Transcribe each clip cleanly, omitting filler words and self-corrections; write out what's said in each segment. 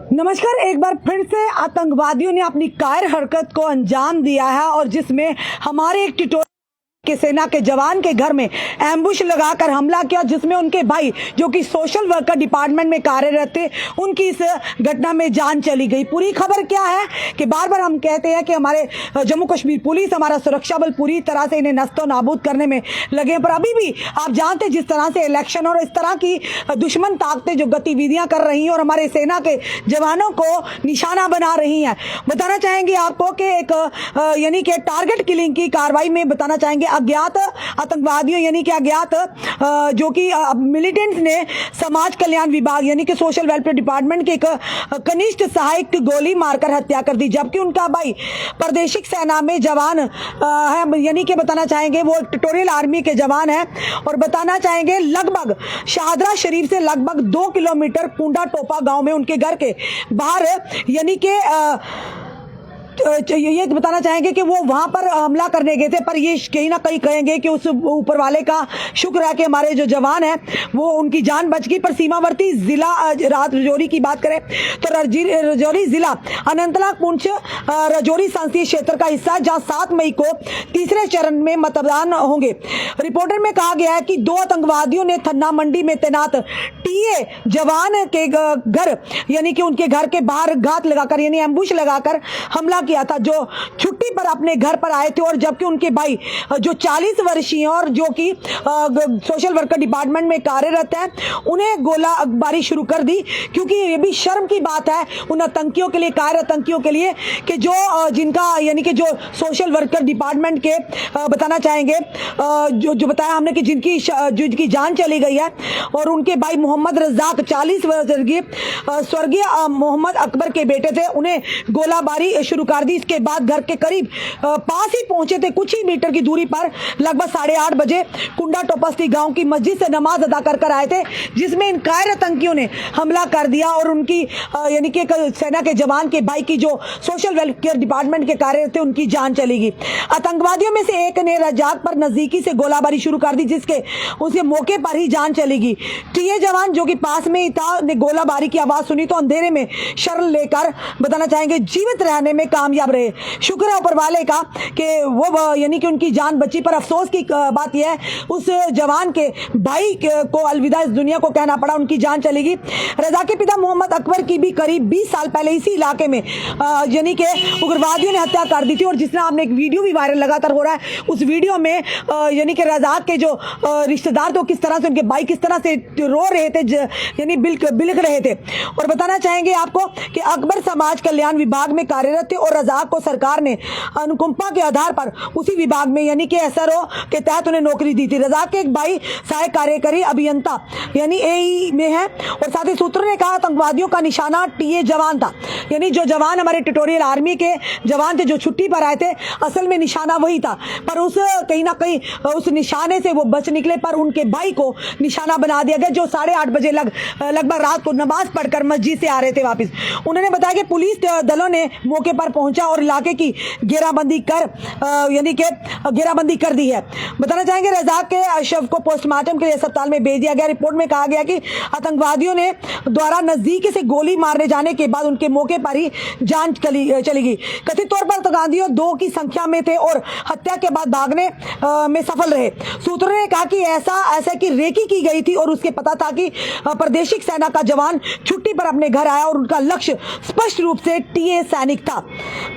नमस्कार। एक बार फिर से आतंकवादियों ने अपनी कायर हरकत को अंजाम दिया है और जिसमें हमारे एक टिटोरी के सेना के जवान के घर में एम्बुश लगाकर हमला किया, जिसमें उनके भाई जो कि सोशल वर्कर डिपार्टमेंट में कार्यरत थे, उनकी इस घटना में जान चली गई। पूरी खबर क्या है कि बार बार हम कहते हैं कि हमारे जम्मू कश्मीर पुलिस, हमारा सुरक्षा बल पूरी तरह से इन्हें नस्तो नाबूद करने में लगे हैं, पर अभी भी आप जानते हैं जिस तरह से इलेक्शन और इस तरह की दुश्मन ताकतें जो गतिविधियां कर रही हैं और हमारे सेना के जवानों को निशाना बना रही हैं। बताना चाहेंगे आपको कि एक यानी कि टारगेट किलिंग की कार्रवाई में बताना चाहेंगे अज्ञात आतंकवादियों यानी कि अज्ञात जो कि मिलिटेंट्स ने समाज कल्याण विभाग यानी कि सोशल वेलफेयर डिपार्टमेंट के एक कनिष्ठ सहायक की गोली मारकर हत्या कर दी, जबकि उनका भाई प्रादेशिक सेना में जवान है, यानी कि बताना चाहेंगे वो टेरिटोरियल आर्मी के जवान है। और बताना चाहेंगे लगभग शाहदरा शरीफ से लगभग 2 किलोमीटर कुंडा टोपा गांव में उनके घर के बाहर यानी कि ये बताना चाहेंगे कि वो वहां पर हमला करने गए थे, पर ये कहीं ना कहीं कहेंगे कि उस ऊपर वाले का शुक्र है कि हमारे जो जवान हैं वो उनकी जान बच गई। पर सीमावर्ती जिला राजौरी की बात करें तो राजौरी जिला अनंतनाग पुंछ राजौरी संसदीय क्षेत्र का हिस्सा है, जहां 7 मई को तीसरे चरण में मतदान होंगे। रिपोर्टर में कहा गया है कि 2 आतंकवादियों ने थन्ना मंडी में तैनात टीए जवान के घर यानी कि उनके घर के बाहर घात लगाकर यानी एम्बुश लगाकर हमला किया था, जो छुट्टी पर अपने घर पर आए थे। और जबकि उनके भाई जो 40 वर्षीय और जो कि सोशल वर्कर डिपार्टमेंट में कार्यरत हैं, उन्हें गोलाबारी शुरू कर दी, क्योंकि ये भी शर्म की बात है उन आतंकियों के लिए, कायर आतंकियों के लिए कि जो जिनका यानी कि जो सोशल वर्कर डिपार्टमेंट के बताना चाहेंगे जो बताया हमने कि जिनकी जान चली गई है। और उनके भाई मोहम्मद रजाक 40 स्वर्गीय मोहम्मद अकबर के बेटे थे, उन्हें गोलाबारी शुरू कर दी। इसके बाद घर के करीब पास ही पहुंचे थे, कुछ ही मीटर की दूरी पर लगभग 8:30 बजे कुंडा टोपस्ती गांव की मस्जिद से नमाज अदा कर आए थे, जिसमें इन कायर आतंकियों ने हमला कर दिया और उनकी यानी कि सेना के जवान के भाई की जो सोशल वेलफेयर डिपार्टमेंट के कार्य थे उनकी जान चली गई। आतंकवादियों में से एक ने रजाक पर नजदीकी से गोलाबारी शुरू कर दी, जिसके उसके मौके पर ही जान चली गई। टीए जवान जो कि पास में ही था ने गोलाबारी की आवाज सुनी तो अंधेरे में शरण लेकर बताना चाहेंगे जीवित रहने में कामयाब रहे। शुक्र है ऊपर वाले का कि वो यानी कि उनकी जान बची। पर अफसोस की बात यह है उस जवान के भाई को अलविदा इस दुनिया को कहना पड़ा, उनकी जान चली गई। रजा के पिता मोहम्मद अकबर की भी करीब 20 साल पहले इसी इलाके में यानी कि उग्रवादियों ने हत्या कर दी थी, और जिसने आपने एक वीडियो भी वायरल लगातार हो रहा है, उस वीडियो में यानी कि रजाक के जो रिश्तेदार थे किस तरह से उनके भाई किस तरह से रो रहे थे यानी बिलख रहे थे। और बताना चाहेंगे आपको कि अकबर समाज कल्याण विभाग में कार्यरत थे और रजाक को सरकार ने अनुकंपा के आधार पर उसी विभाग में यानी कि एसआरओ के तहत उन्हें नौकरी दी थी। रजाक के एक भाई सहायक कार्यकारी अभियंता यानी एई में है। और साथ ही सूत्रों ने कहा आतंकवादियों का निशाना टीए जवान था, यानी जो जवान हमारे टेरिटोरियल आर्मी के जवान थे जो छुट्टी पर आए थे, असल में निशाना वही था। पर उस कहीं ना कहीं उस निशाने से वो बच निकले, पर उनके भाई को निशाना बना दिया गया, जो 8:30 बजे लगभग रात को नमाज पढ़कर मस्जिद से आ रहे थे वापस। उन्होंने बताया कि पुलिस दलों ने मौके पर पहुंचा और इलाके की घेराबंदी कर दी है। बताना चाहेंगे रजाक के शव को पोस्टमार्टम के लिए अस्पताल में भेज दिया गया। रिपोर्ट में कहा गया कि आतंकवादियों ने द्वारा नजदीकी से गोली मारने जाने के बाद उनके मौके पर ही जान चली गई। कथित तौर पर आतंकवादियों 2 की संख्या में थे और हत्या के बाद भागने में सफल रहे। सूत्रों ने कहा कि ऐसा की रेकी की गई थी और उसके पता था कि प्रादेशिक सेना का जवान छुट्टी पर अपने घर आया और उनका लक्ष्य स्पष्ट रूप से टीए सैनिक था।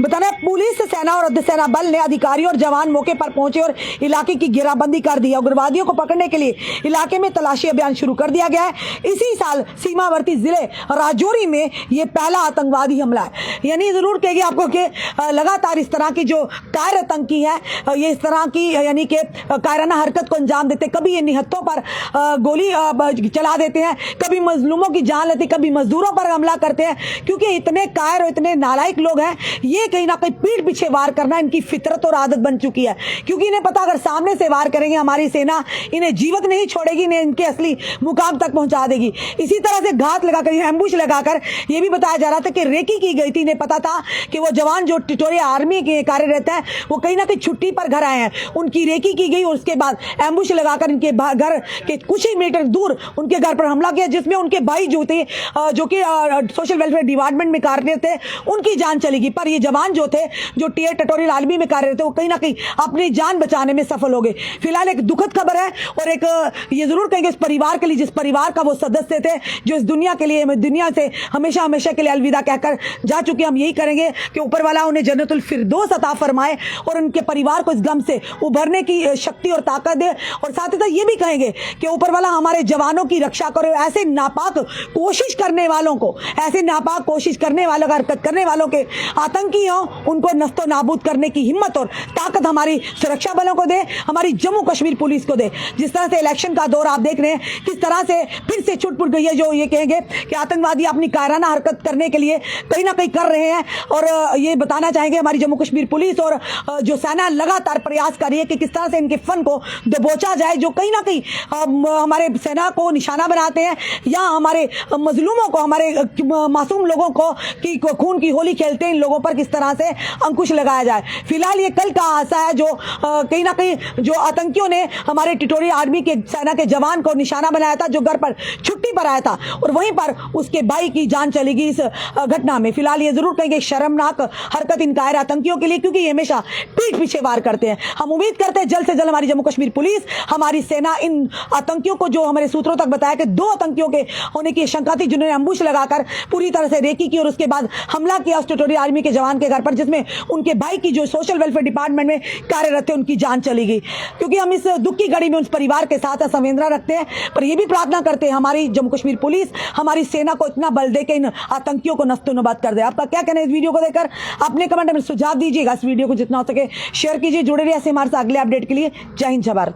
बताना पुलिस, सेना और अर्धसेना बल ने अधिकारी और जवान मौके पर पहुंचे और इलाके की घेराबंदी कर दी। उग्रवादियों को पकड़ने के लिए इलाके में तलाशी अभियान शुरू कर दिया गया है। इसी साल सीमावर्ती जिले राजौरी में यह पहला आतंकवादी हमला है। यानी जरूर कहेगी आपको कि लगातार इस तरह की जो कायर आतंकी है ये इस तरह की यानी कि कायराना हरकत को अंजाम देते, कभी ये निहत्तों पर गोली चला देते हैं, कभी मजलूमों की जान लेते, कभी मजदूरों पर हमला करते हैं, क्योंकि इतने कायर और इतने नालायक लोग हैं ये कहीं ना कहीं पीठ पीछे वार करना इनकी फितरत और आदत बन चुकी है, क्योंकि इन्हें पता अगर सामने से वार करेंगे हमारी सेना इन्हें जीवित नहीं छोड़ेगी, इन्हें इनके असली मुकाम तक पहुंचा देगी। इसी तरह से घात लगाकर, एम्बुश लगाकर ये भी बताया जा रहा था कि रेकी की गई थी। इन्हें पता था कि वो जवान जो टिटोरिया आर्मी के कार्यरत है वो कहीं ना कहीं छुट्टी पर घर आए हैं, उनकी रेकी की गई और उसके बाद एम्बुश लगाकर इनके घर के कुछ ही मीटर दूर उनके घर पर हमला किया, जिसमें उनके भाई जो थे जो कि सोशल वेलफेयर डिपार्टमेंट में कार्यरत थे उनकी जान चलेगी। पर ये जवान जो थे जो टीए टिटोरियल आर्मी में कार्यरत थे वो कहीं ना कहीं अपनी जान बचाने में सफल हो गए। फिलहाल एक दुखद खबर है और एक ये जरूर कहेंगे इस परिवार के लिए, जिस परिवार का वो सदस्य थे जो इस दुनिया के लिए, दुनिया से हमेशा हमेशा के लिए अलविदा कहकर जा चुके। हम यही करेंगे कि ऊपर वाला उन्हें जन्नतुल फिरदौस अता फरमाए और उनके परिवार को इस गम से उभरने की शक्ति और ताकत दे। और साथ ही साथ ये भी कहेंगे कि ऊपर वाला हमारे जवानों की रक्षा करे, ऐसे नापाक कोशिश करने वालों को, ऐसे नापाक कोशिश करने वालों का हरकत करने वालों के आतंकी हों उनको नस्तो नाबूद करने की हिम्मत और ताकत हमारी सुरक्षा बलों को दे, हमारी जम्मू कश्मीर पुलिस को दे। जिस तरह से इलेक्शन का दौर आप देख रहे हैं किस तरह से फिर से छुटपुट गई है, जो ये कहेंगे कि आतंकवादी अपनी कायराना हरकत करने के लिए कहीं ना कहीं कर रहे हैं। और ये बताना चाहेंगे हमारी जम्मू कश्मीर पुलिस और जो सेना लगातार प्रयास कर रही है कि किस तरह से इनके फन को दबोचा जाए, जो कहीं ना कहीं हमारे सेना को निशाना बनाते हैं या हमारे मजलूमों को, हमारे मासूम लोगों को की खून की होली खेलते हैं, इन लोगों पर किस तरह से अंकुश लगाया जाए। फिलहाल ये कल का हादसा है जो कहीं ना कहीं जो आतंकियों ने हमारे टिटोरियल आर्मी के सेना के जवान को निशाना बनाया था, जो घर पर छुट्टी पर आया था और वहीं पर उसके भाई की जान चली गई इस घटना में। फिलहाल ये जरूर कहेंगे शर्मनाक हरकत इन कायर आतंकियों के लिए, क्योंकि ये हमेशा पीठ पीछे वार करते हैं। हम उम्मीद करते हैं जल्द से जल्द हमारी जम्मू कश्मीर पुलिस, हमारी सेना इन आतंकियों को, जो हमारे सूत्रों तक बताया कि 2 आतंकियों के होने की शंका थी जिन्होंने एम्बुश लगाकर पूरी तरह से रेकी की और उसके बाद हमला किया उस टिटोरियल आर्मी के जवान के घर पर, जिसमें उनके भाई की जो सोशल वेलफेयर डिपार्टमेंट में कार्यरत थे उनकी जान चली गई। क्योंकि हम इस दुख की घड़ी में उस परिवार के साथ संवेदना रखते हैं, पर यह भी प्रार्थना करते हैं हमारी जम्मू कश्मीर पुलिस, हमारी सेना को इतना बल दे कि इन आतंकियों को नस्तोनबद कर दे। आपका क्या कहना है इस वीडियो को देखकर? अपने कमेंट में सुझाव दीजिएगा। इस वीडियो को जितना हो सके शेयर कीजिए। जुड़े रहिए ऐसे हमारे साथ अगले अपडेट के लिए। जय हिंद, जय भारत।